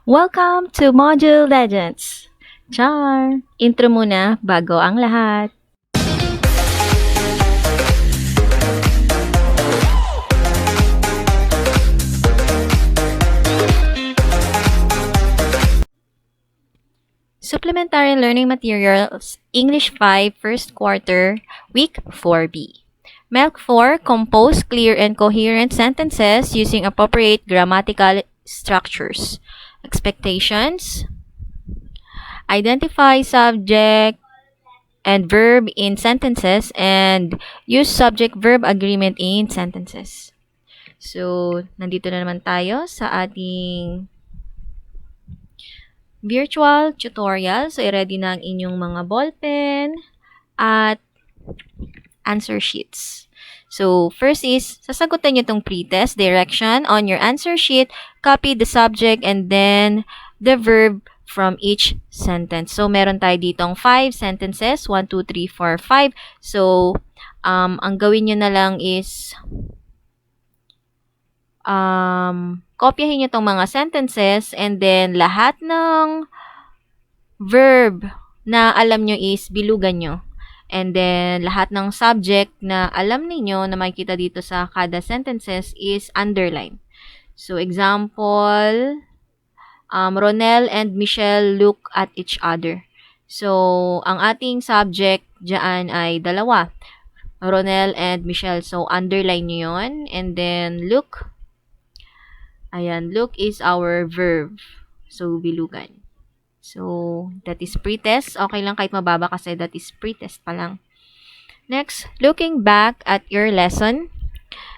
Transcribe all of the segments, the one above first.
Welcome to Module Legends! Char! Intro muna bago ang lahat. Supplementary Learning Materials, English 5, First Quarter, Week 4B. MELC 4, compose clear and coherent sentences using appropriate grammatical structures. Expectations. Identify subject and verb in sentences and use subject-verb agreement in sentences. So, nandito na naman tayo sa ating virtual tutorial. So, i-ready na ang inyong mga ballpen at answer sheets. So, first is, sasagutan nyo itong pretest direction. On your answer sheet, copy the subject and then the verb from each sentence. So, meron tayo ditong 5 sentences. 1, 2, 3, 4, 5. So, ang gawin nyo na lang is kopyahin nyo itong mga sentences and then lahat ng verb na alam nyo is bilugan nyo. And then, lahat ng subject na alam niyo na makikita dito sa kada sentences is underline. So, example, Ronel and Michelle look at each other. So, ang ating subject dyan ay dalawa. Ronel and Michelle. So, underline nyo yun. And then, look. Ayan, look is our verb. So, bilugan. So, that is pretest. Okay lang kahit mababa kasi that is pretest pa lang. Next, looking back at your lesson,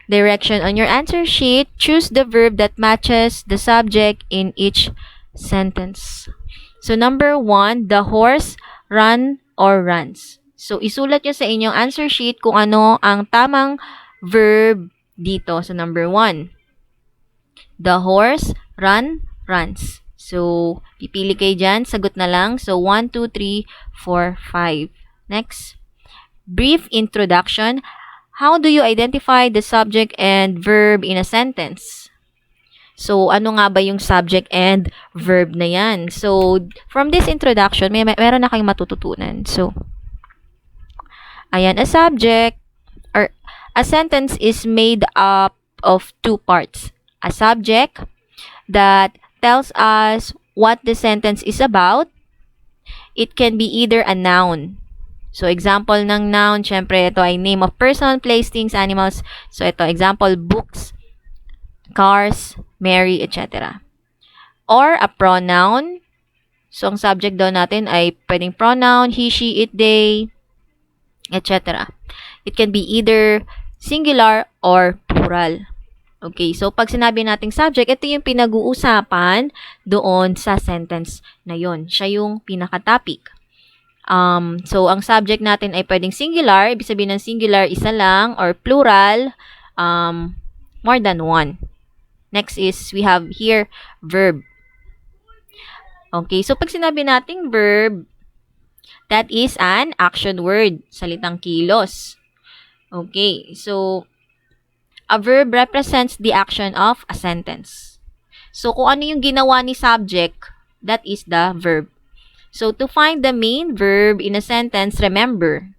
direction on your answer sheet, choose the verb that matches the subject in each sentence. So, number 1, the horse run or runs. So, isulat nyo sa inyong answer sheet kung ano ang tamang verb dito. So, number 1, the horse runs. So, pipili kayo dyan. Sagot na lang. So, 1, 2, 3, 4, 5. Next. Brief introduction. How do you identify the subject and verb in a sentence? So, ano nga ba yung subject and verb na yan? So, from this introduction, meron na kayong matututunan. So, ayan, a subject or a sentence is made up of 2 parts. A subject that tells us what the sentence is about. It can be either a noun. So, example ng noun, syempre, ito ay name of person, place, things, animals. So, ito, example, books, cars, Mary, etc. Or a pronoun. So, ang subject daw natin ay pwedeng pronoun, he, she, it, they, etc. It can be either singular or plural. Okay, so pag sinabi nating subject, ito yung pinag-uusapan doon sa sentence na yon. Siya yung pinaka-topic. So, ang subject natin ay pwedeng singular. Ibig sabihin ng singular, isa lang. Or plural, more than one. Next is, we have here, verb. Okay, so pag sinabi nating verb, that is an action word. Salitang kilos. Okay, so, a verb represents the action of a sentence. So, kung ano yung ginawa ni subject, that is the verb. So, to find the main verb in a sentence, remember.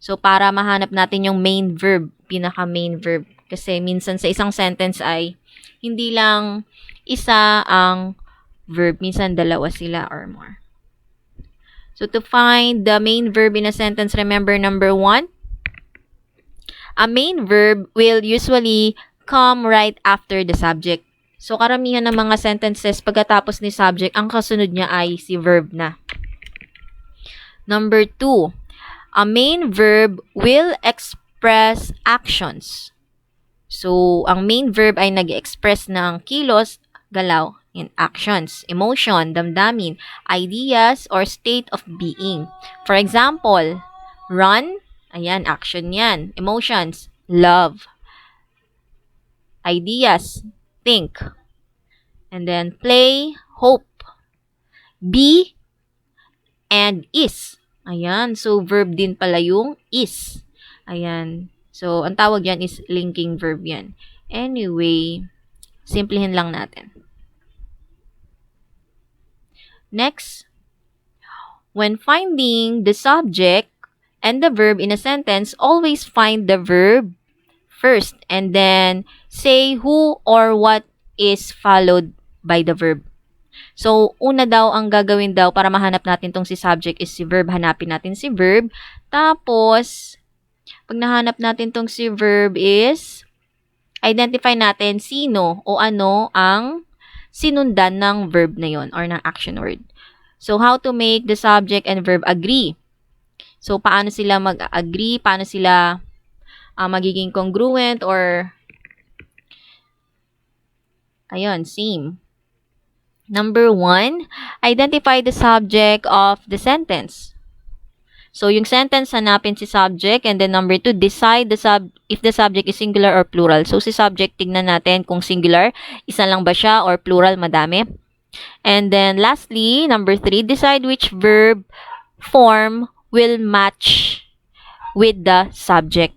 So, para mahanap natin yung main verb, pinaka-main verb. Kasi minsan sa isang sentence ay hindi lang isa ang verb. Minsan dalawa sila or more. So, to find the main verb in a sentence, remember number 1, a main verb will usually come right after the subject. So, karamihan ng mga sentences, pagkatapos ni subject, ang kasunod niya ay si verb na. Number 2, a main verb will express actions. So, ang main verb ay nag-express ng kilos, galaw, in actions, emotion, damdamin, ideas, or state of being. For example, run, ayan, action yan. Emotions, love. Ideas, think. And then, play, hope. Be, and is. Ayan, so verb din pala yung is. Ayan. So, ang tawag yan is linking verb yan. Anyway, simplihin lang natin. Next, when finding the subject and the verb in a sentence, always find the verb first and then say who or what is followed by the verb. So, una daw ang gagawin daw para mahanap natin tong si subject is si verb. Hanapin natin si verb. Tapos, pag nahanap natin tong si verb is identify natin sino o ano ang sinundan ng verb na yon or ng action word. So, how to make the subject and verb agree? So, paano sila mag-agree? Paano sila magiging congruent or ayun, same. Number 1, identify the subject of the sentence. So, yung sentence, hanapin si subject. And then number 2, decide if the subject is singular or plural. So, si subject, tignan natin kung singular, isa lang ba siya, or plural, madami. And then lastly, number 3, decide which verb form will match with the subject.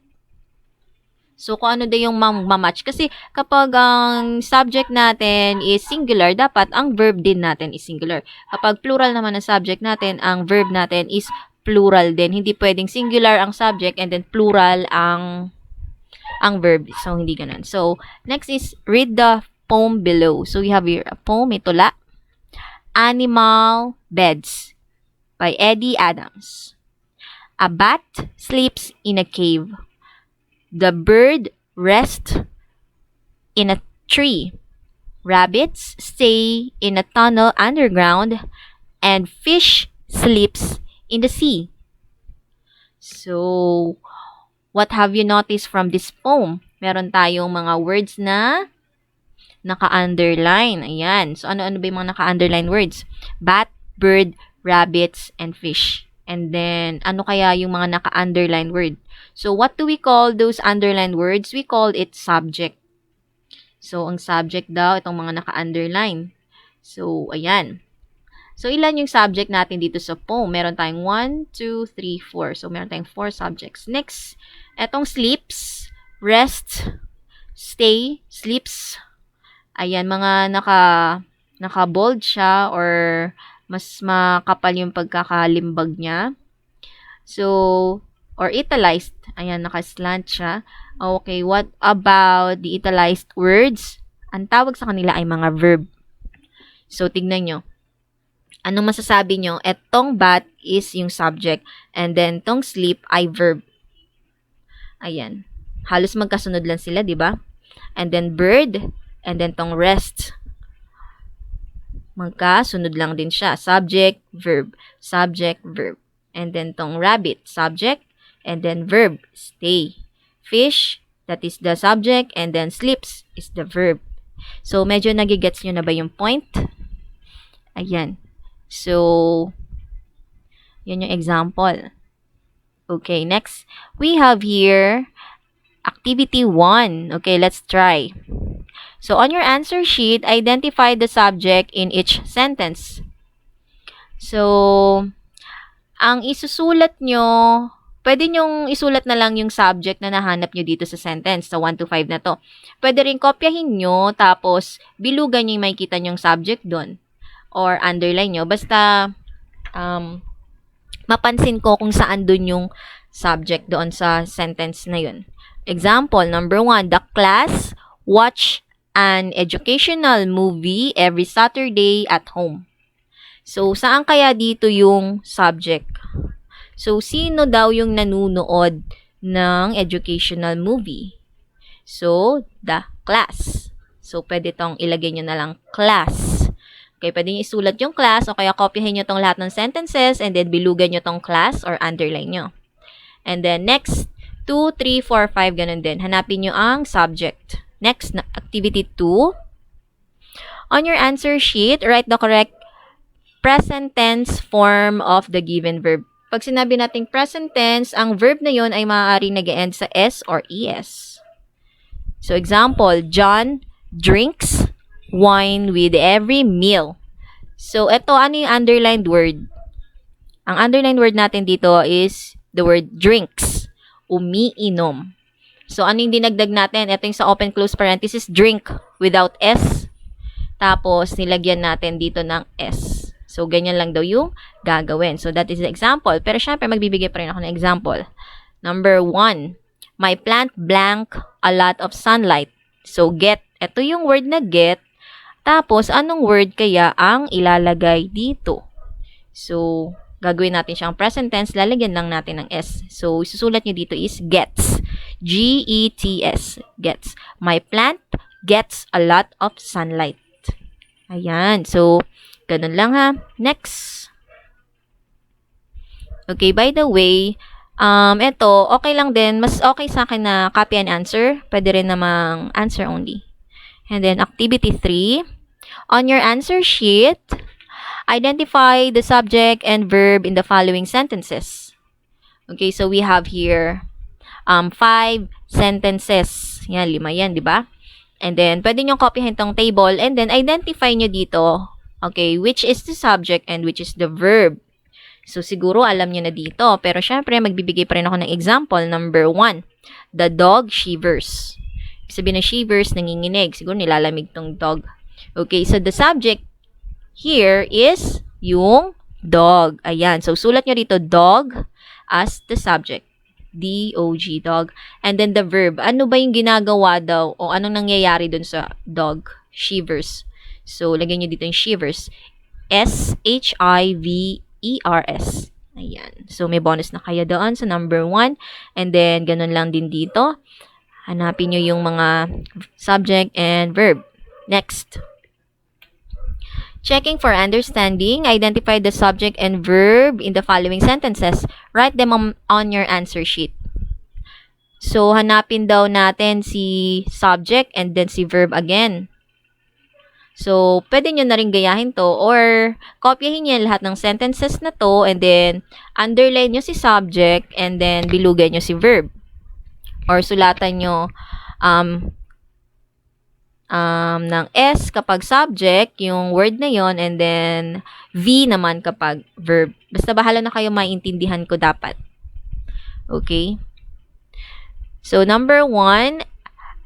So, kung ano din yung match. Kasi kapag ang subject natin is singular, dapat ang verb din natin is singular. Kapag plural naman ang subject natin, ang verb natin is plural din. Hindi pwedeng singular ang subject and then plural ang verb. So, hindi ganun. So, next is read the poem below. So, we have here a poem, itula. Animal Beds by Eddie Adams. A bat sleeps in a cave. The bird rests in a tree. Rabbits stay in a tunnel underground, and fish sleeps in the sea. So, what have you noticed from this poem? Meron tayong mga words na naka-underline. Ayan. So, ano-ano ba yung mga naka-underline words? Bat, bird, rabbits, and fish. And then, ano kaya yung mga naka-underline word? So, what do we call those underlined words? We call it subject. So, ang subject daw, itong mga naka-underline. So, ayan. So, ilan yung subject natin dito sa poem? Meron tayong 1, 2, 3, 4. So, meron tayong 4 subjects. Next, etong sleeps, rest, stay, sleeps. Ayan, mga naka-bold siya or mas makapal yung pagkakalimbag niya. So, or italiced. Ayan, naka-slant siya. Okay, what about the italiced words? Ang tawag sa kanila ay mga verb. So, tignan nyo. Anong masasabi nyo? Etong bat is yung subject. And then, tong sleep ay verb. Ayan. Halos magkasunod lang sila, di ba? And then, bird. And then, tong rest. Magkasunod lang din siya. Subject, verb. Subject, verb. And then, tong rabbit, subject. And then, verb, stay. Fish, that is the subject. And then, sleeps is the verb. So, medyo nagigets nyo na ba yung point? Ayan. So, yun yung example. Okay, next. We have here activity 1. Okay, let's try. So, on your answer sheet, identify the subject in each sentence. So, ang isusulat nyo, pwede nyong isulat na lang yung subject na nahanap nyo dito sa sentence, sa 1 to 5 na to. Pwede rin kopyahin nyo, tapos bilugan nyo yung makikita nyong subject doon. Or underline nyo. Basta, mapansin ko kung saan doon yung subject doon sa sentence na yun. Example, number 1, the class watch an educational movie every Saturday at home. So, saan kaya dito yung subject? So, sino daw yung nanunood ng educational movie? So, the class. So, pwede tong ilagay nyo na lang class. Okay, pwede nyo isulat yung class o kaya kopyahin nyo tong lahat ng sentences and then bilugan nyo tong class or underline nyo. And then, next, 2, 3, 4, 5, ganun din. Hanapin nyo ang subject. Next, activity 2. On your answer sheet, write the correct present tense form of the given verb. Pag sinabi nating present tense, ang verb na yon ay maaaring nag-end sa S or ES. So, example, John drinks wine with every meal. So, ito, ano yung underlined word? Ang underlined word natin dito is the word drinks. Umiinom. So, ano yung dinagdag natin? Ito yung sa open close parenthesis, drink without S. Tapos, nilagyan natin dito ng S. So, So, ganyan lang daw yung gagawin. So, that is the example. Pero syempre, magbibigay pa rin ako ng example. Number 1, my plant blank a lot of sunlight. So, get. Ito yung word na get. Tapos, anong word kaya ang ilalagay dito? So, gagawin natin siyang present tense. Lalagyan lang natin ng S. So, isusulat nyo dito is gets. G-E-T-S. Gets. My plant gets a lot of sunlight. Ayan. So, ganun lang ha. Next. Okay, by the way, ito, okay lang din. Mas okay sa akin na copy and answer. Pwede rin namang answer only. And then, activity 3. On your answer sheet, identify the subject and verb in the following sentences. Okay, so we have here 5 sentences. Yan, 5 yan, di ba? And then, pwede nyo copyhin tong table and then identify nyo dito, okay, which is the subject and which is the verb. So, siguro alam nyo na dito. Pero, syempre, magbibigay pa rin ako ng example. Number 1, the dog shivers. Sabihin na shivers, nanginginig. Siguro nilalamig tong dog. Okay, so the subject here is yung dog. Ayan. So, sulat nyo dito, dog as the subject. D-O-G, dog. And then the verb. Ano ba yung ginagawa daw o anong nangyayari dun sa dog? Shivers. So, lagyan nyo dito yung shivers. S-H-I-V-E-R-S. Ayan. So, may bonus na kaya doon sa number 1. And then, ganun lang din dito. Hanapin nyo yung mga subject and verb. Next. Checking for understanding, identify the subject and verb in the following sentences. Write them on your answer sheet. So, hanapin daw natin si subject and then si verb again. So, pwede nyo na rin gayahin to or kopyahin nyo lahat ng sentences na to and then underline nyo si subject and then bilugan nyo si verb. Or sulatan nyo ng S kapag subject, yung word na yon, and then V naman kapag verb. Basta bahala na kayo maintindihan ko dapat. Okay? So, number 1,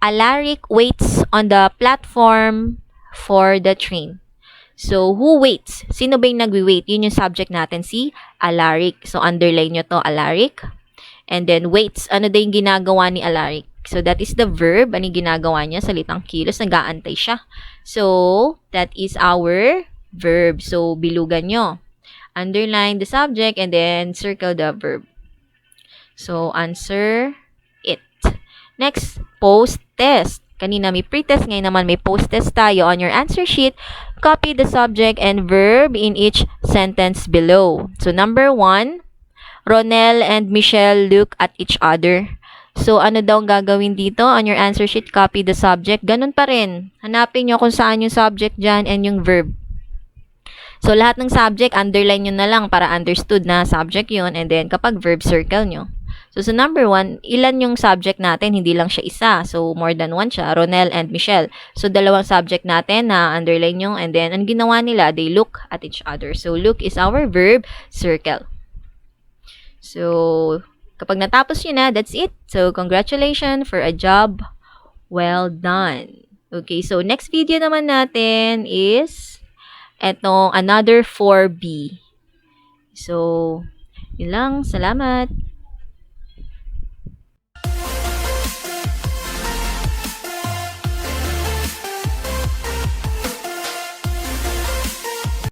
Alaric waits on the platform for the train. So, who waits? Sino ba yung nagwi-wait? Yun yung subject natin, si Alaric. So, underline nyo to, Alaric. And then, waits. Ano daw yung ginagawa ni Alaric? So, that is the verb. Ano yung ginagawa niya? Salitang kilos. Nag-aantay siya. So, that is our verb. So, bilugan nyo. Underline the subject and then circle the verb. So, answer it. Next, post-test. Kanina may pre-test. Ngayon naman may post-test tayo. On your answer sheet, copy the subject and verb in each sentence below. So, number 1, Ronel and Michelle look at each other. So, ano daw ang gagawin dito? On your answer sheet, copy the subject. Ganun pa rin. Hanapin nyo kung saan yung subject dyan and yung verb. So, lahat ng subject, underline nyo na lang para understood na subject yun. And then, kapag verb, circle nyo. So, sa number 1, ilan yung subject natin? Hindi lang siya isa. So, more than one siya. Ronel and Michelle. So, dalawang subject natin na underline nyo. And then, ang ginawa nila, they look at each other. So, look is our verb, circle. So, kapag natapos nyo na, that's it. So, congratulations for a job well done. Okay, so next video naman natin is etong another 4B. So, yun lang. Salamat.